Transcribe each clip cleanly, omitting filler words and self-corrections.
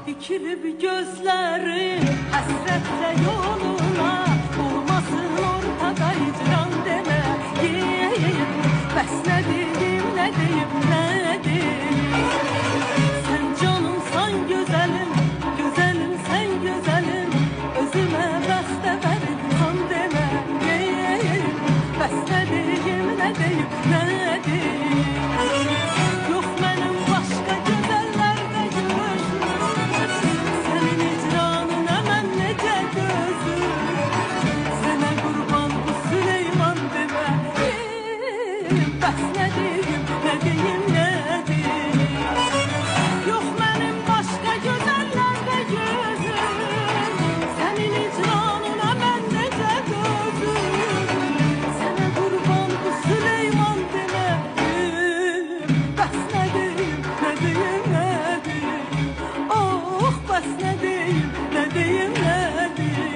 Dikilip gözlerim hasretle yoluna, olmasın ortada hicran deme. Bəs ne diyeyim, ne diyeyim, ne diyeyim? Sen canımsan güzelim, güzelim sen güzelim, özüme bəstə verirsan deme. Bəs ne diyeyim, ne diyeyim, ne diyeyim? Yok benim başka güzellerde gözüm, senin icranına ben nece gözüm. Sana kurban bu Süleyman deme. Bəs ne diyeyim, ne diyeyim, ne diyeyim? Yok benim başka güzellerde gözüm, senin icranına ben nece gözüm. Sana kurban bu Süleyman deme. Bəs ne diyeyim, ne diyeyim, ne diyeyim? Oh bəs ne diyeyim, ne diyeyim, ne diyeyim?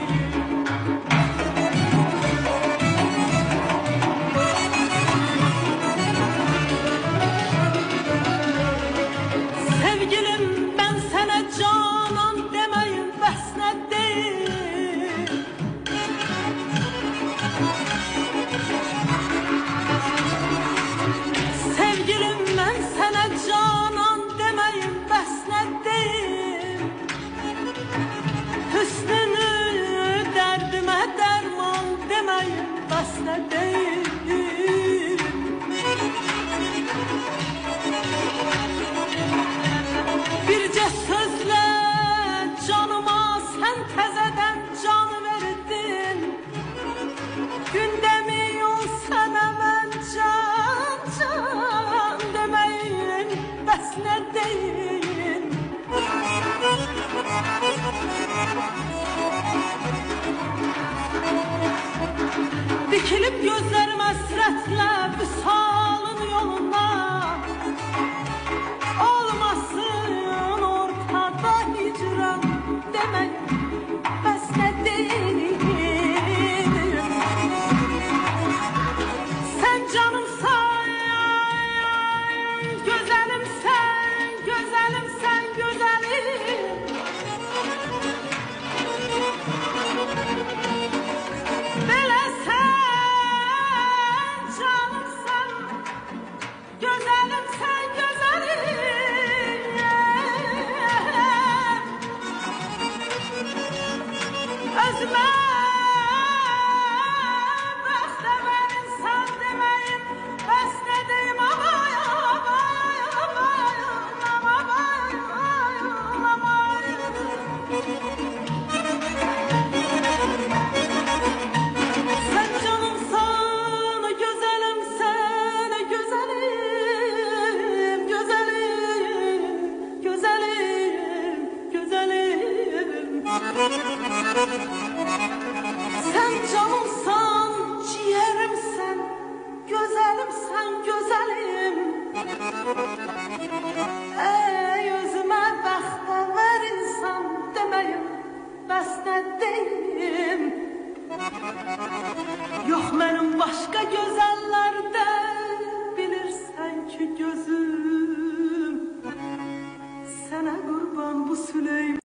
Sevgilim ben sana canan demeyim, bəs ne diyeyim? Sevgilim ben sana canan demeyim, bəs ne diyeyim? Hüsnünü derdime derman demeyim, bəs ne diyeyim? Birce sözle canıma sen tezeden can verdin. Gündemiyon sana ben can demeyin, bəs ne diyeyim? Dikilip gözlerim hasretle vüsalın yoluna, olmasın ortada hicran demeyin, bəs ne diyeyim? Sen canımsan, güzelimsen, güzelimsen, güzelim. Belə sen canımsan, Yok benim başka gözellerde, bilirsen ki gözüm sana kurban bu Süleyman.